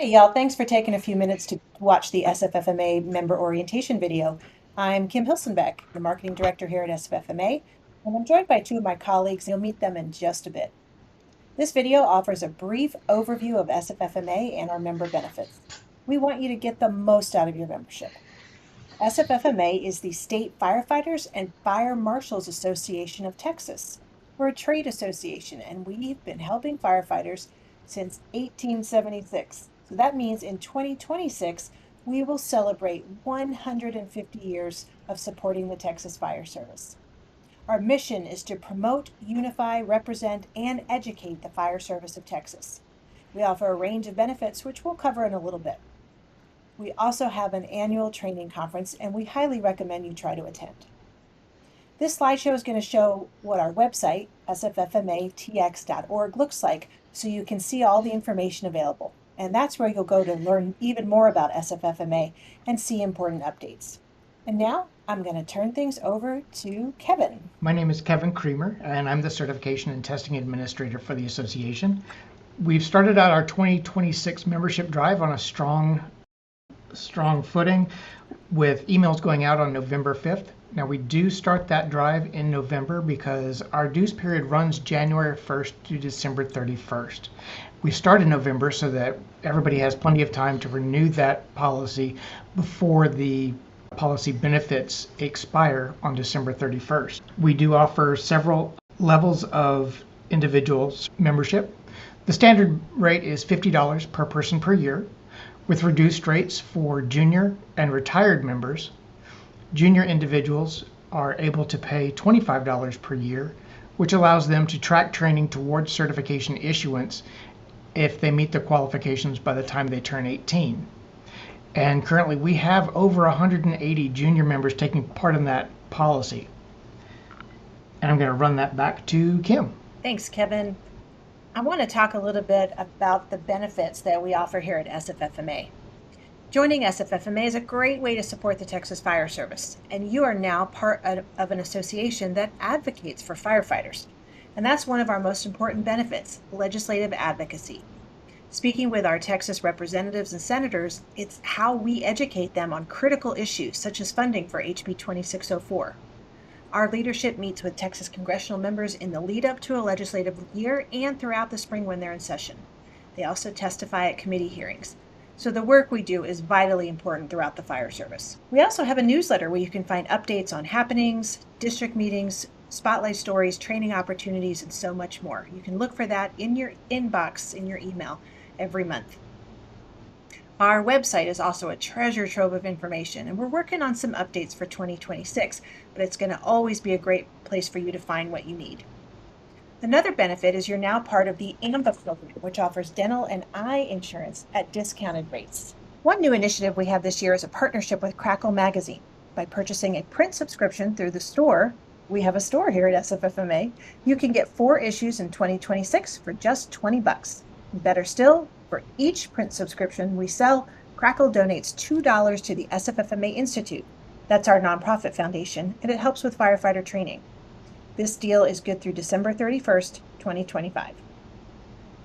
Hey y'all, thanks for taking a few minutes to watch the SFFMA member orientation video. I'm Kim Hilsenbeck, the marketing director here at SFFMA, and I'm joined by two of my colleagues. You'll meet them in just a bit. This video offers a brief overview of SFFMA and our member benefits. We want you to get the most out of your membership. SFFMA is the State Firefighters and Fire Marshals Association of Texas. We're a trade association, and we've been helping firefighters since 1876. So that means in 2026, we will celebrate 150 years of supporting the Texas Fire Service. Our mission is to promote, unify, represent, and educate the Fire Service of Texas. We offer a range of benefits, which we'll cover in a little bit. We also have an annual training conference, and we highly recommend you try to attend. This slideshow is going to show what our website, sffmatx.org, looks like, so you can see all the information available. And that's where you'll go to learn even more about SFFMA and see important updates. And now I'm going to turn things over to Kevin. My name is Kevin Creamer, and I'm the Certification and Testing Administrator for the association. We've started out our 2026 membership drive on a strong footing with emails going out on November 5th. Now we do start that drive in November because our dues period runs January 1st to December 31st. We start in November so that everybody has plenty of time to renew that policy before the policy benefits expire on December 31st. We do offer several levels of individuals membership. The standard rate is $50 per person per year, with reduced rates for junior and retired members. Junior individuals are able to pay $25 per year, which allows them to track training towards certification issuance if they meet the qualifications by the time they turn 18. And currently we have over 180 junior members taking part in that policy. And I'm going to run that back to Kim. Thanks, Kevin. I want to talk a little bit about the benefits that we offer here at SFFMA. Joining SFFMA is a great way to support the Texas Fire Service, and you are now part of an association that advocates for firefighters. And that's one of our most important benefits, legislative advocacy. Speaking with our Texas representatives and senators, it's how we educate them on critical issues such as funding for HB 2604. Our leadership meets with Texas congressional members in the lead up to a legislative year and throughout the spring when they're in session. They also testify at committee hearings. So the work we do is vitally important throughout the fire service. We also have a newsletter where you can find updates on happenings, district meetings, spotlight stories, training opportunities, and so much more. You can look for that in your inbox, in your email, every month. Our website is also a treasure trove of information, and we're working on some updates for 2026, but it's going to always be a great place for you to find what you need. Another benefit is you're now part of the AMBA program, which offers dental and eye insurance at discounted rates. One new initiative we have this year is a partnership with Crackle Magazine. By purchasing a print subscription through the store, we have a store here at SFFMA, you can get 4 issues in 2026 for just $20. Better still, for each print subscription we sell, Crackle donates $2 to the SFFMA Institute. That's our nonprofit foundation, and it helps with firefighter training. This deal is good through December 31st, 2025.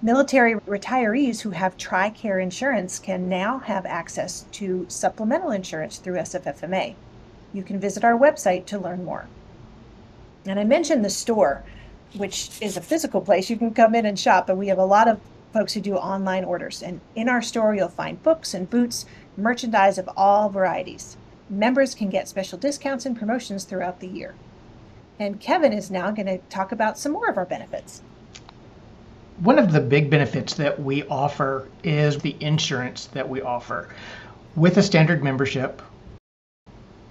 Military retirees who have TRICARE insurance can now have access to supplemental insurance through SFFMA. You can visit our website to learn more. And I mentioned the store, which is a physical place you can come in and shop, but we have a lot of folks who do online orders. And in our store, you'll find books and boots, merchandise of all varieties. Members can get special discounts and promotions throughout the year. And Kevin is now going to talk about some more of our benefits. One of the big benefits that we offer is the insurance that we offer. With a standard membership,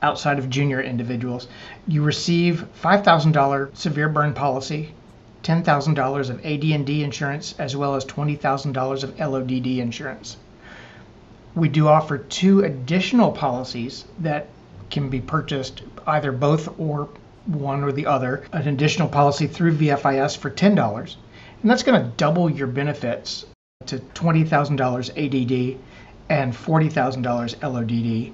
outside of junior individuals, you receive $5,000 severe burn policy, $10,000 of AD&D insurance, as well as $20,000 of LODD insurance. We do offer 2 additional policies that can be purchased, either both or one or the other. An additional policy through VFIS for $10, and that's going to double your benefits to $20,000 ADD and $40,000 LODD.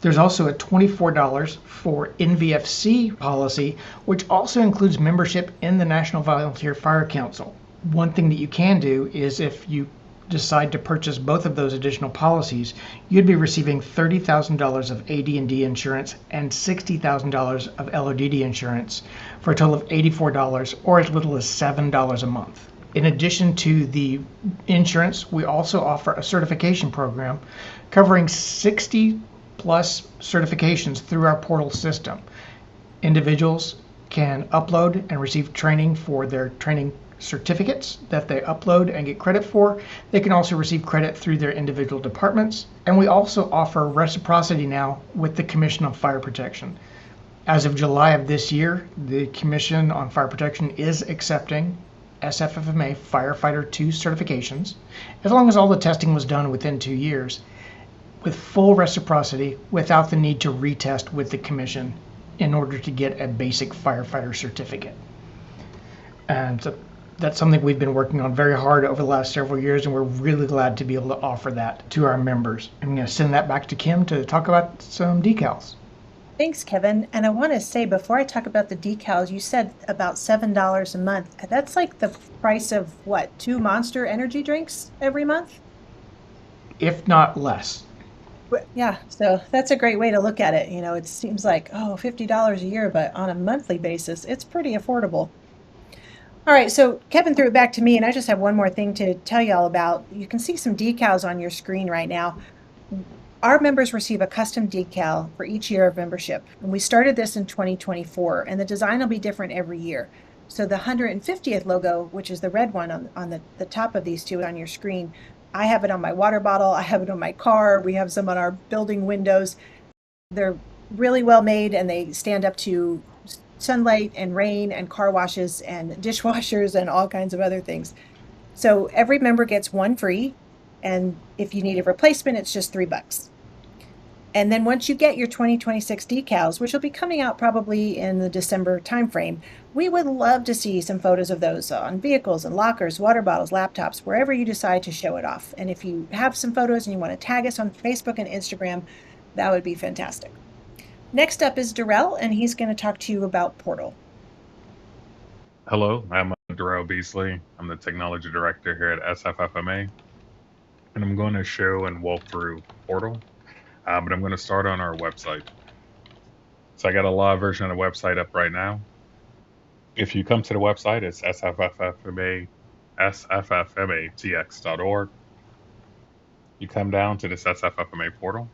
There's also a $24 for NVFC policy, which also includes membership in the National Volunteer Fire Council. One thing that you can do is if you decide to purchase both of those additional policies, you'd be receiving $30,000 of AD&D insurance and $60,000 of LODD insurance for a total of $84 or as little as $7 a month. In addition to the insurance, we also offer a certification program covering 60 plus certifications through our portal system. Individuals can upload and receive training for their training certificates that they upload and get credit for. They can also receive credit through their individual departments. And we also offer reciprocity now with the Commission on Fire Protection. As of July of this year, the Commission on Fire Protection is accepting SFFMA Firefighter 2 certifications, as long as all the testing was done within 2 years, with full reciprocity without the need to retest with the Commission in order to get a basic firefighter certificate. And so that's something we've been working on very hard over the last several years, and we're really glad to be able to offer that to our members. I'm going to send that back to Kim to talk about some decals. Thanks, Kevin. And I want to say, before I talk about the decals, you said about $7 a month. That's like the price of what, 2 Monster energy drinks every month? If not less. Yeah, so that's a great way to look at it. You know, it seems like, oh, $50 a year, but on a monthly basis, it's pretty affordable. All right, so Kevin threw it back to me, and I just have one more thing to tell you all about. You can see some decals on your screen right now. Our members receive a custom decal for each year of membership, and we started this in 2024, and the design will be different every year. So the 150th logo, which is the red one on the top of these two on your screen, I have it on my water bottle, I have it on my car, we have some on our building windows. They're really well made, and they stand up to sunlight and rain and car washes and dishwashers and all kinds of other things. So every member gets one free, and if you need a replacement, it's just $3. And then once you get your 2026 decals, which will be coming out probably in the December timeframe, we would love to see some photos of those on vehicles and lockers, water bottles, laptops, wherever you decide to show it off. And if you have some photos and you want to tag us on Facebook and Instagram, that would be fantastic. Next up is Darrell, and he's going to talk to you about Portal. Hello, I'm Darrell Beasley. I'm the Technology Director here at SFFMA, and I'm going to show and walk through Portal, but I'm going to start on our website. So I got a live version of the website up right now. If you come to the website, it's sffmatx.org. You come down to this SFFMA portal,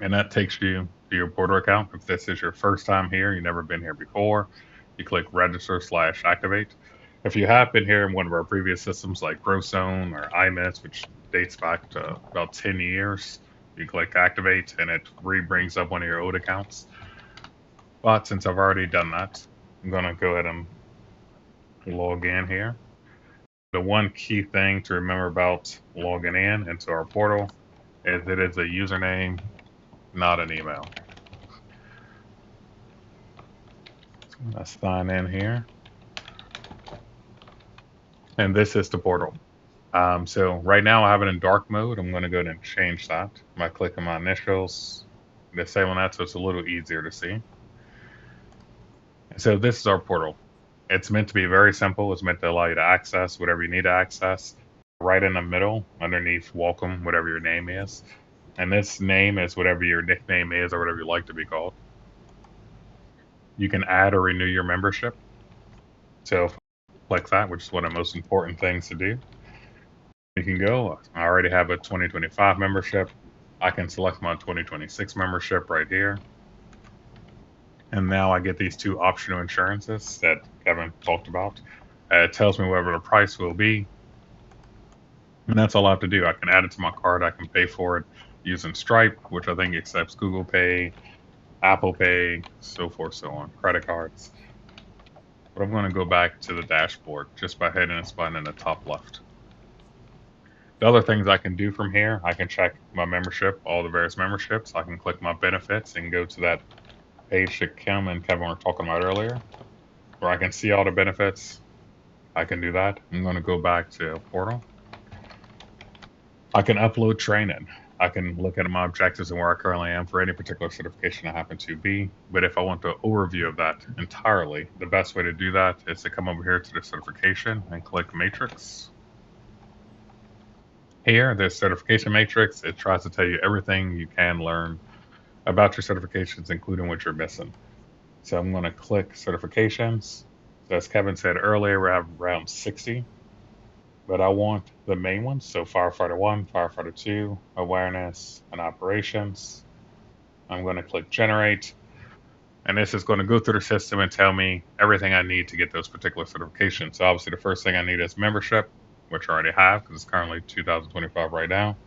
and that takes you to your portal account. If this is your first time here, you've never been here before, you click register/activate. If you have been here in one of our previous systems like GrowZone or IMIS, which dates back to about 10 years, you click activate and it re-brings up one of your old accounts. But since I've already done that, I'm going to go ahead and log in here. The one key thing to remember about logging in into our portal is it is a username, not an email. Let's sign in here. And this is the portal. So right now I have it in dark mode. I'm going to go ahead and change that by clicking my initials, disabling that so it's a little easier to see. So this is our portal. It's meant to be very simple. It's meant to allow you to access whatever you need to access. Right in the middle, underneath welcome, whatever your name is. And this name is whatever your nickname is or whatever you like to be called. You can add or renew your membership. So click that, which is one of the most important things to do. You can go, I already have a 2025 membership. I can select my 2026 membership right here. And now I get these two optional insurances that Kevin talked about. It tells me whatever the price will be. And that's all I have to do. I can add it to my card. I can pay for it using Stripe, which I think accepts Google Pay, Apple Pay, so forth, so on, credit cards. But I'm going to go back to the dashboard just by hitting this button in the top left. The other things I can do from here, I can check my membership, all the various memberships. I can click my benefits and go to that page that Kim and Kevin were talking about earlier, where I can see all the benefits. I can do that. I'm going to go back to Portal. I can upload training. I can look at my objectives and where I currently am for any particular certification I happen to be. But if I want the overview of that entirely, the best way to do that is to come over here to the certification and click Matrix. Here, this certification matrix, it tries to tell you everything you can learn about your certifications, including what you're missing. So I'm going to click certifications. So as Kevin said earlier, we have around 60, but I want the main ones. So firefighter 1, firefighter 2, awareness and operations. I'm going to click generate. And this is going to go through the system and tell me everything I need to get those particular certifications. So obviously the first thing I need is membership, which I already have because it's currently 2025 right now.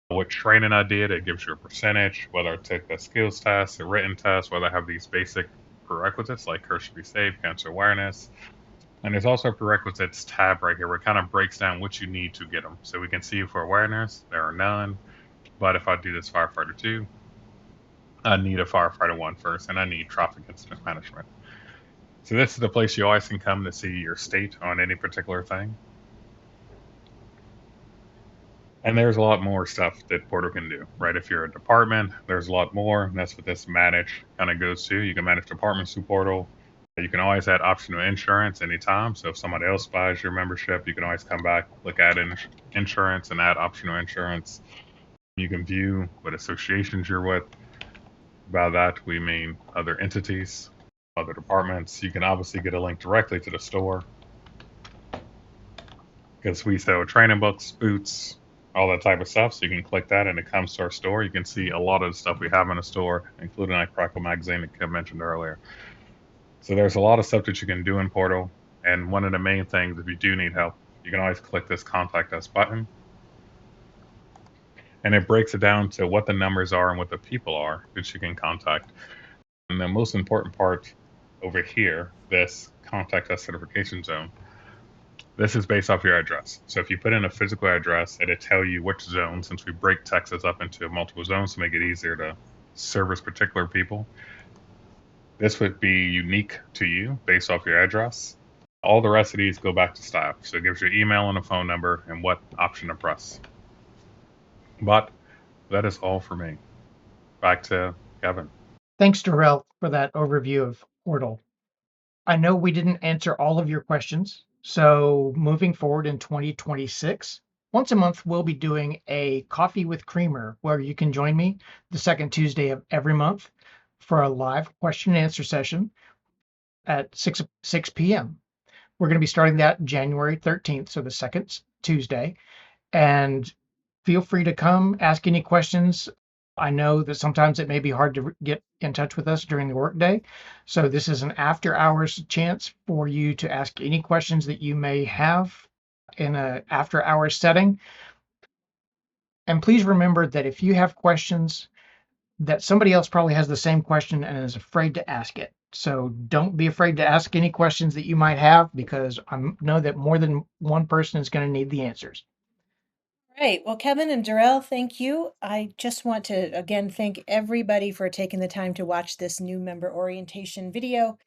What training I did, it gives you a percentage, whether I took the skills test, a written test, whether I have these basic prerequisites like Curse Should Be Safe, cancer awareness. And there's also a prerequisites tab right here where it kind of breaks down what you need to get them. So we can see for awareness, there are none. But if I do this firefighter 2, I need a firefighter 1 first, and I need traffic incident management. So this is the place you always can come to see your state on any particular thing. And there's a lot more stuff that Portal can do, right? If you're a department, there's a lot more, and that's what this manage kind of goes to. You can manage departments through Portal. You can always add optional insurance anytime. So if somebody else buys your membership, you can always come back, look at insurance, and add optional insurance. You can view what associations you're with. By that, we mean other entities, other departments. You can obviously get a link directly to the store because we sell training books, boots, all that type of stuff. So you can click that and it comes to our store. You can see a lot of the stuff we have in the store, including like Crackle Magazine that Kim mentioned earlier. So there's a lot of stuff that you can do in Portal. And one of the main things, if you do need help, you can always click this contact us button. And it breaks it down to what the numbers are and what the people are that you can contact. And the most important part over here, this contact us certification zone, this is based off your address. So if you put in a physical address, it'll tell you which zone, since we break Texas up into multiple zones to make it easier to service particular people. This would be unique to you based off your address. All the rest of these go back to staff. So it gives you email and a phone number and what option to press. But that is all for me. Back to Kevin. Thanks, Darrell, for that overview of Portal. I know we didn't answer all of your questions, so moving forward in 2026, once a month we'll be doing a coffee with creamer where you can join me the second Tuesday of every month for a live question and answer session at 6 p.m. We're going to be starting that January 13th, so the second Tuesday. And feel free to come, ask any questions. I know that sometimes it may be hard to get in touch with us during the workday. So this is an after hours chance for you to ask any questions that you may have in an after hours setting. And please remember that if you have questions, that somebody else probably has the same question and is afraid to ask it. So don't be afraid to ask any questions that you might have, because I know that more than one person is going to need the answers. Right. Well, Kevin and Darrell, thank you. I just want to again thank everybody for taking the time to watch this new member orientation video.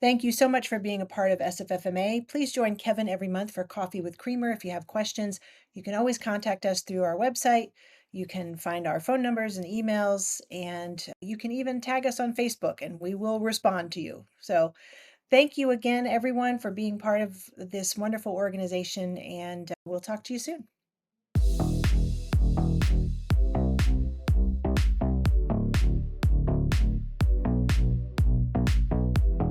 Thank you so much for being a part of SFFMA. Please join Kevin every month for Coffee with Creamer. If you have questions, you can always contact us through our website. You can find our phone numbers and emails, and you can even tag us on Facebook and we will respond to you. So thank you again, everyone, for being part of this wonderful organization, and we'll talk to you soon.